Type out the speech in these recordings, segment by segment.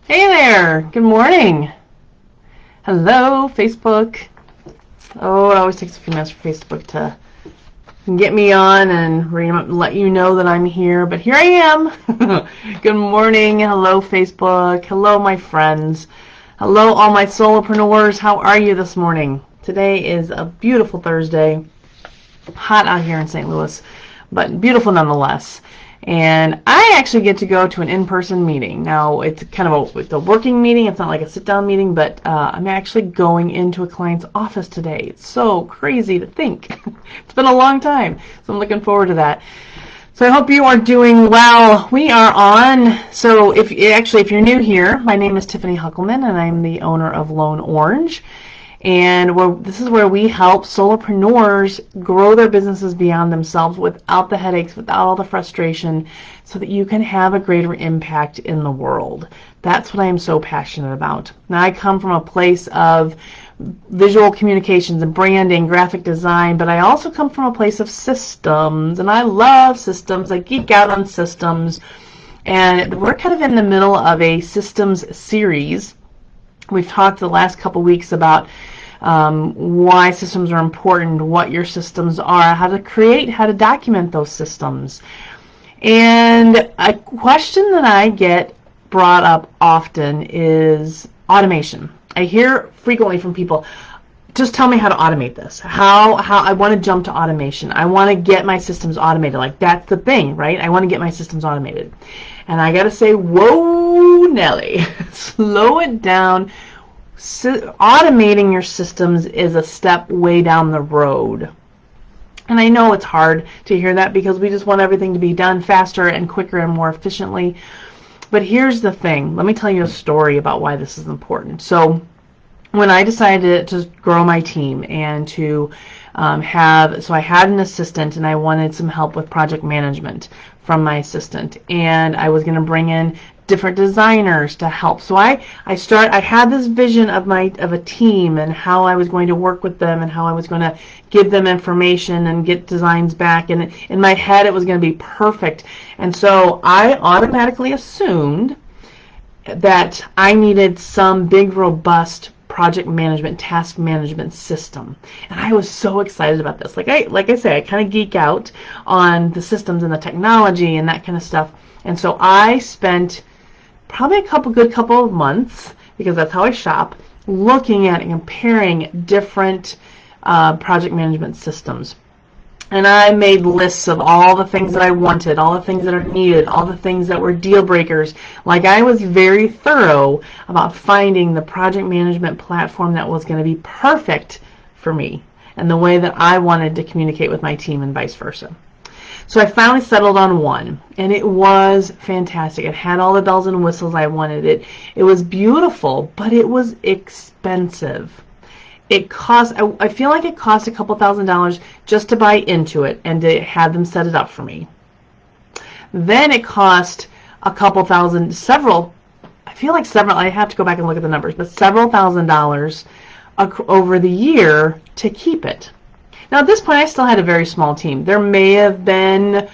Hey there, good morning. Hello, Facebook. Oh, it always takes a few minutes for Facebook to get me on and let you know that I'm here, but here I am. Good morning. Hello, Facebook. Hello, my friends. Hello, all my solopreneurs. How are you this morning? Today is a beautiful Thursday. Hot out here in St. Louis, but beautiful nonetheless. And I actually get to go to an in-person meeting. Now, it's kind of it's a working meeting. It's not like a sit-down meeting, but I'm actually going into a client's office today. It's so crazy to think. It's been a long time, so I'm looking forward to that. So I hope you are doing well. We are on. So if you're new here, my name is Tiffany Huckelman, and I'm the owner of Lone Orange. And this is where we help solopreneurs grow their businesses beyond themselves without the headaches, without all the frustration, so that you can have a greater impact in the world. That's what I am so passionate about. Now, I come from a place of visual communications and branding, graphic design, but I also come from a place of systems, and I love systems. I geek out on systems, and we're kind of in the middle of a systems series. We've talked the last couple weeks about why systems are important, what your systems are, how to create, how to document those systems. And a question that I get brought up often is automation. I hear frequently from people, just tell me how to automate this. How I want to jump to automation. I want to get my systems automated. Like, that's the thing, right? I want to get my systems automated. And I got to say, whoa, Nelly, slow it down. Automating your systems is a step way down the road. And I know it's hard to hear that because we just want everything to be done faster and quicker and more efficiently. But here's the thing. Let me tell you a story about why this is important. So when I decided to grow my team and to I had an assistant, and I wanted some help with project management from my assistant, and I was going to bring in different designers to help. So I had this vision of a team and how I was going to work with them and how I was going to give them information and get designs back, and in my head it was going to be perfect. And so I automatically assumed that I needed some big, robust project management, task management system. And I was so excited about this. Like I say, I kind of geek out on the systems and the technology and that kind of stuff. And so I spent probably a good couple of months, because that's how I shop, looking at and comparing different project management systems. And I made lists of all the things that I wanted, all the things that are needed, all the things that were deal breakers. Like, I was very thorough about finding the project management platform that was going to be perfect for me and the way that I wanted to communicate with my team and vice versa. So I finally settled on one, and it was fantastic. It had all the bells and whistles I wanted. It was beautiful, but it was expensive. I feel like it cost a couple $1,000s just to buy into it and to have them set it up for me. Then it cost a couple thousand, I have to go back and look at the numbers, but several $1,000s over the year to keep it. Now, at this point, I still had a very small team. There may have been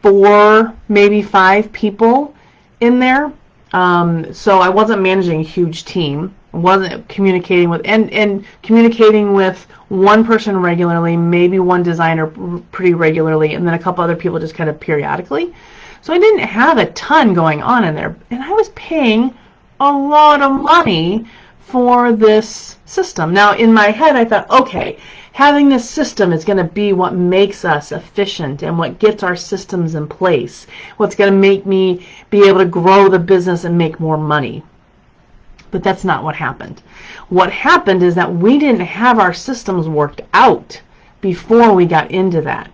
4, maybe 5 people in there. So I wasn't managing a huge team. I wasn't communicating with and communicating with one person regularly, maybe one designer pretty regularly, and then a couple other people just kind of periodically. So I didn't have a ton going on in there, and I was paying a lot of money for this system. Now, in my head, I thought, okay, having this system is going to be what makes us efficient and what gets our systems in place, what's going to make me be able to grow the business and make more money. But that's not what happened. What happened is that we didn't have our systems worked out before we got into that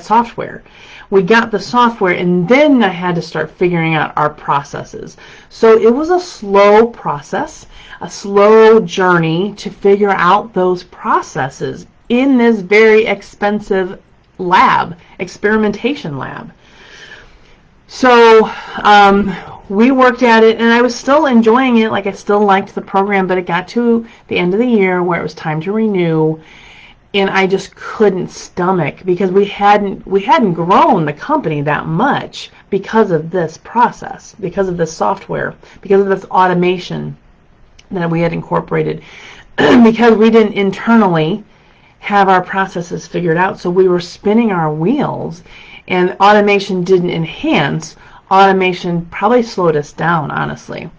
software. We got the software, and then I had to start figuring out our processes. So it was a slow process, a slow journey to figure out those processes in this very expensive experimentation lab. So we worked at it, and I was still enjoying it. Like, I still liked the program, but it got to the end of the year where it was time to renew, and I just couldn't stomach, because we hadn't grown the company that much because of this process, because of this software, because of this automation that we had incorporated, because we didn't internally have our processes figured out. So we were spinning our wheels, and automation didn't enhance. Automation probably slowed us down, honestly.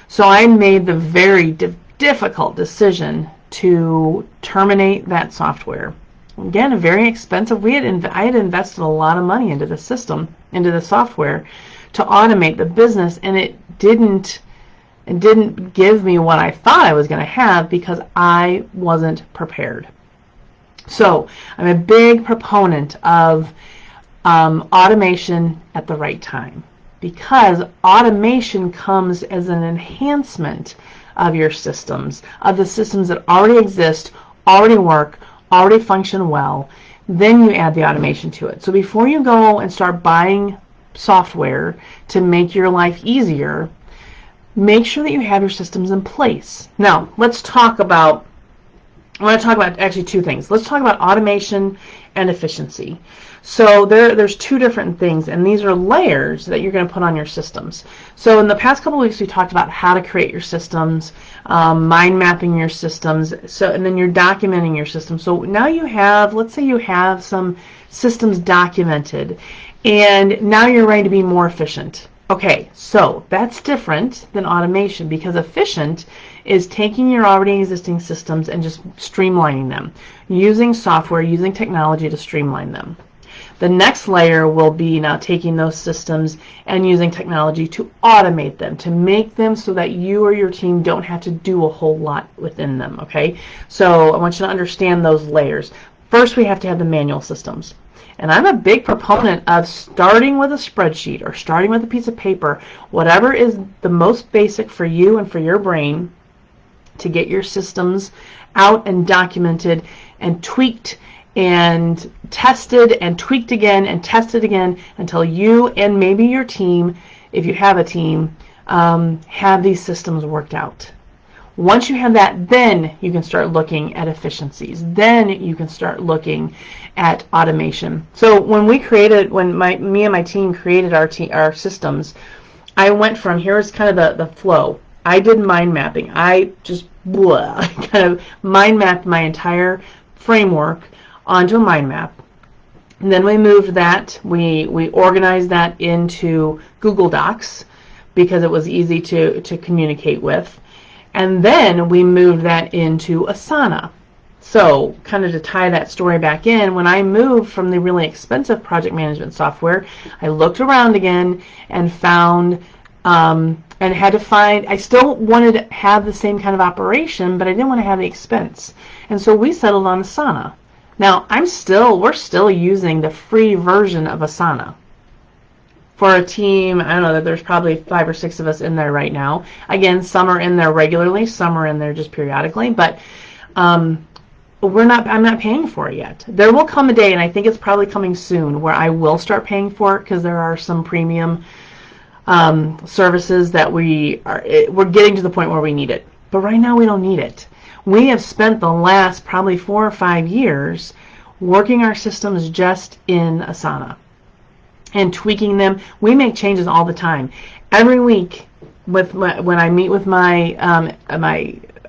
So I made the very difficult decision to terminate that software. Again, a very expensive. I had invested a lot of money into the system, into the software, to automate the business, and it didn't give me what I thought I was going to have, because I wasn't prepared. So I'm a big proponent of automation at the right time, because automation comes as an enhancement of your systems, of the systems that already exist, already work, already function well. Then you add the automation to it. So before you go and start buying software to make your life easier, make sure that you have your systems in place. Now, I want to talk about actually two things. Let's talk about automation and efficiency. So there's two different things, and these are layers that you're going to put on your systems. So in the past couple of weeks, we talked about how to create your systems, mind mapping your systems, and then you're documenting your systems. So now you have, let's say you have some systems documented, and now you're ready to be more efficient. Okay, so that's different than automation, because efficient is taking your already existing systems and just streamlining them, using software, using technology to streamline them. The next layer will be now taking those systems and using technology to automate them, to make them so that you or your team don't have to do a whole lot within them, okay? So I want you to understand those layers. First, we have to have the manual systems. And I'm a big proponent of starting with a spreadsheet or starting with a piece of paper, whatever is the most basic for you and for your brain, to get your systems out and documented and tweaked and tested and tweaked again and tested again until you and maybe your team, if you have a team, have these systems worked out. Once you have that, then you can start looking at efficiencies. Then you can start looking at automation. So when me and my team created our systems, I went from, here's kind of the flow. I did mind mapping. I just kind of mind mapped my entire framework onto a mind map. And then we moved that, we organized that into Google Docs, because it was easy to communicate with. And then we moved that into Asana. So kind of to tie that story back in, when I moved from the really expensive project management software, I looked around again and found and had to find, I still wanted to have the same kind of operation, but I didn't want to have the expense. And so we settled on Asana. Now, we're still using the free version of Asana. For a team, I don't know, there's probably 5 or 6 of us in there right now. Again, some are in there regularly, some are in there just periodically, but I'm not paying for it yet. There will come a day, and I think it's probably coming soon, where I will start paying for it, because there are some premium services that we're getting to the point where we need it. But right now we don't need it. We have spent the last probably 4 or 5 years working our systems just in Asana and tweaking them. We make changes all the time. Every week, when I meet with my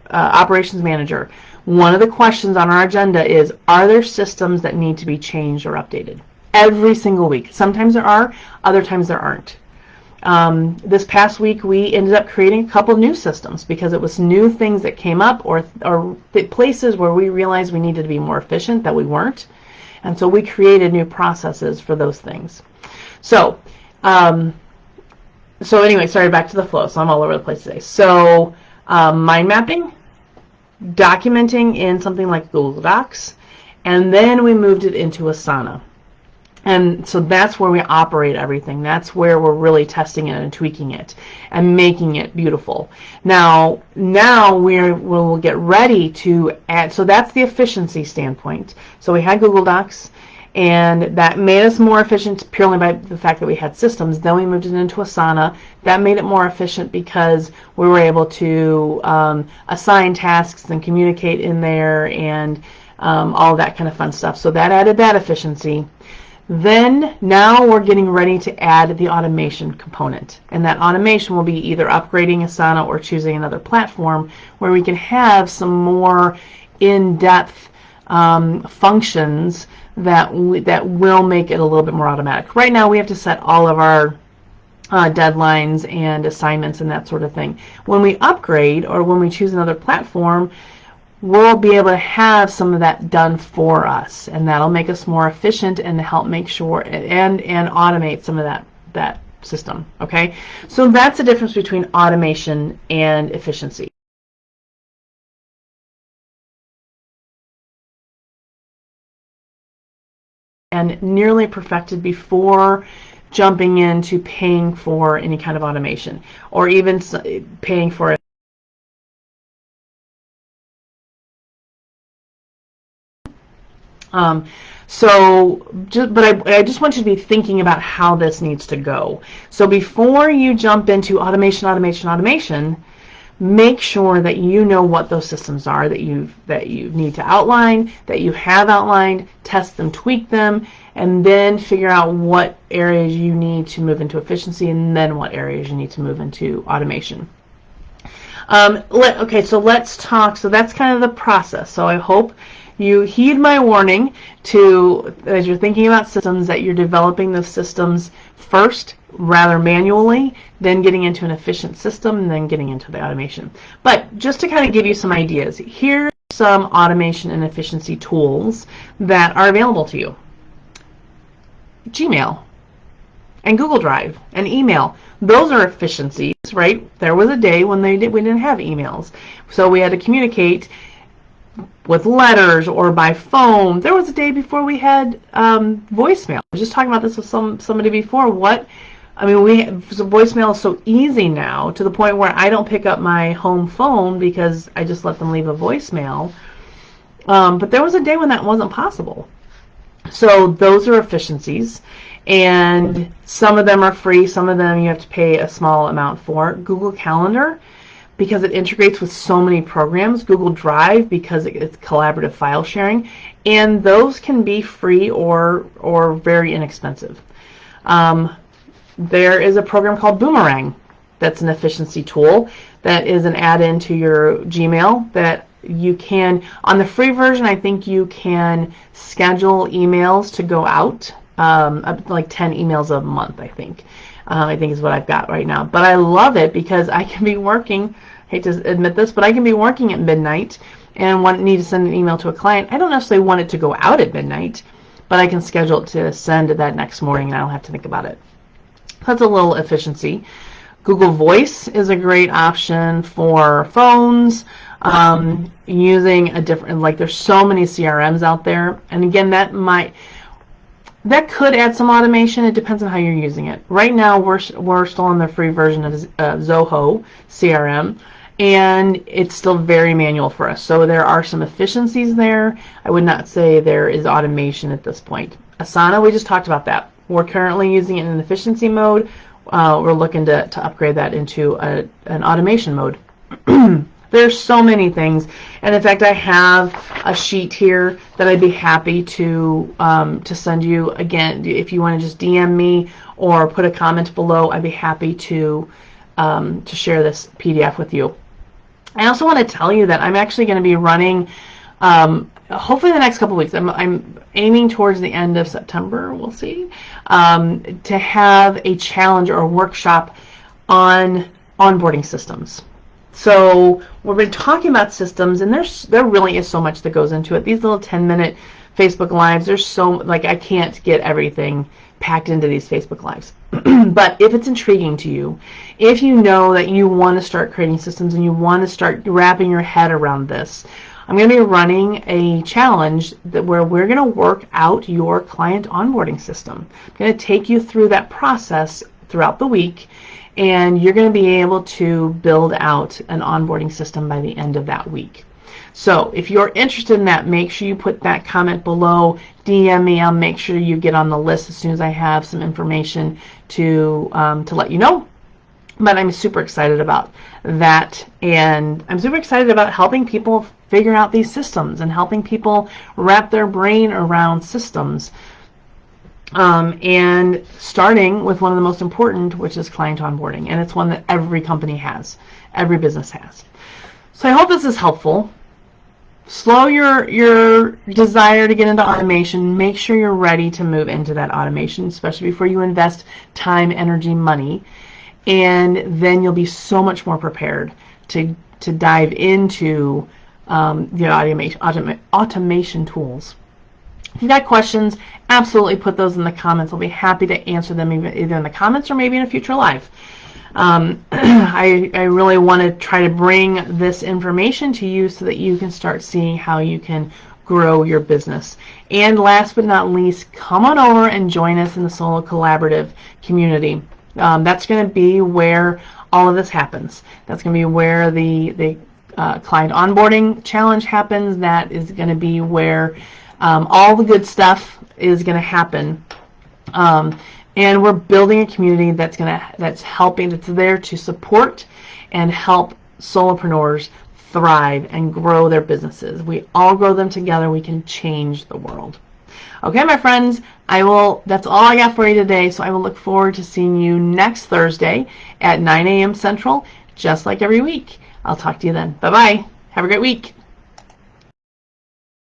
operations manager, one of the questions on our agenda is, are there systems that need to be changed or updated? Every single week. Sometimes there are, other times there aren't. This past week we ended up creating a couple new systems, because it was new things that came up, or places where we realized we needed to be more efficient that we weren't. And so we created new processes for those things. So anyway, sorry, back to the flow. So I'm all over the place today. So mind mapping, documenting in something like Google Docs, and then we moved it into Asana. And so that's where we operate everything. That's where we're really testing it and tweaking it and making it beautiful. Now we'll get ready to add, so that's the efficiency standpoint. So we had Google Docs, and that made us more efficient purely by the fact that we had systems. Then we moved it into Asana. That made it more efficient because we were able to assign tasks and communicate in there, and all that kind of fun stuff. So that added that efficiency. Then now we're getting ready to add the automation component, and that automation will be either upgrading Asana or choosing another platform where we can have some more in-depth functions that will make it a little bit more automatic. Right now we have to set all of our deadlines and assignments and that sort of thing. When we upgrade or when we choose another platform, we'll be able to have some of that done for us, and that'll make us more efficient and help make sure and automate some of that system. Okay, so that's the difference between automation and efficiency. And nearly perfected before jumping into paying for any kind of automation or even paying for it. But I just want you to be thinking about how this needs to go. So before you jump into automation, make sure that you know what those systems are that you need to outline, that you have outlined, test them, tweak them, and then figure out what areas you need to move into efficiency and then what areas you need to move into automation. Okay, so let's talk. So that's kind of the process. So I hope you heed my warning to, as you're thinking about systems, that you're developing those systems first, rather manually, then getting into an efficient system, and then getting into the automation. But just to kind of give you some ideas, here's some automation and efficiency tools that are available to you. Gmail and Google Drive and email. Those are efficiencies, right? There was a day when we didn't have emails, so we had to communicate with letters or by phone. There was a day before we had voicemail. I was just talking about this with somebody before. Voicemail is so easy now to the point where I don't pick up my home phone because I just let them leave a voicemail. But there was a day when that wasn't possible. So those are efficiencies, and some of them are free, some of them you have to pay a small amount for. Google Calendar, because it integrates with so many programs. Google Drive, because it's collaborative file sharing, and those can be free or very inexpensive. There is a program called Boomerang that's an efficiency tool that is an add-in to your Gmail that you can, on the free version, I think you can schedule emails to go out, like 10 emails a month, I think is what I've got right now. But I love it because I can be working, I hate to admit this, but I can be working at midnight and need to send an email to a client. I don't necessarily want it to go out at midnight, but I can schedule it to send that next morning and I don't have to think about it. That's a little efficiency. Google Voice is a great option for phones, using a different, like there's so many CRMs out there, and again that could add some automation. It depends on how you're using it. Right now we're still on the free version of Zoho CRM, and it's still very manual for us. So there are some efficiencies there. I would not say there is automation at this point. Asana, we just talked about that. We're currently using it in efficiency mode. We're looking to upgrade that into an automation mode. There's so many things, and in fact I have a sheet here that I'd be happy to send you. Again, if you want to just DM me or put a comment below, I'd be happy to share this PDF with you. I also want to tell you that I'm actually going to be running, hopefully the next couple of weeks. I'm aiming towards the end of September, we'll see, to have a challenge or a workshop on onboarding systems. So we've been talking about systems, and there really is so much that goes into it. These little 10-minute Facebook Lives, there's so, like, I can't get everything packed into these Facebook Lives. But if it's intriguing to you, if you know that you want to start creating systems and you want to start wrapping your head around this, I'm going to be running a challenge where we're going to work out your client onboarding system. I'm going to take you through that process throughout the week, and you're going to be able to build out an onboarding system by the end of that week. So if you're interested in that, make sure you put that comment below, DM me. I'll make sure you get on the list as soon as I have some information to let you know. But I'm super excited about that, and I'm super excited about helping people figure out these systems and helping people wrap their brain around systems. And starting with one of the most important, which is client onboarding. And it's one that every company has, every business has. So I hope this is helpful. Slow your desire to get into automation. Make sure you're ready to move into that automation, especially before you invest time, energy, money. And then you'll be so much more prepared to dive into the automation tools. If you've got questions, absolutely put those in the comments. I'll be happy to answer them either in the comments or maybe in a future live. I really want to try to bring this information to you so that you can start seeing how you can grow your business. And last but not least, come on over and join us in the Solo Collaborative community. That's going to be where all of this happens. That's going to be where the client onboarding challenge happens. That is going to be where all the good stuff is going to happen. And we're building a community that's there to support and help solopreneurs thrive and grow their businesses. We all grow them together. We can change the world. Okay, my friends, that's all I got for you today. So I will look forward to seeing you next Thursday at 9 a.m. Central, just like every week. I'll talk to you then. Bye-bye. Have a great week.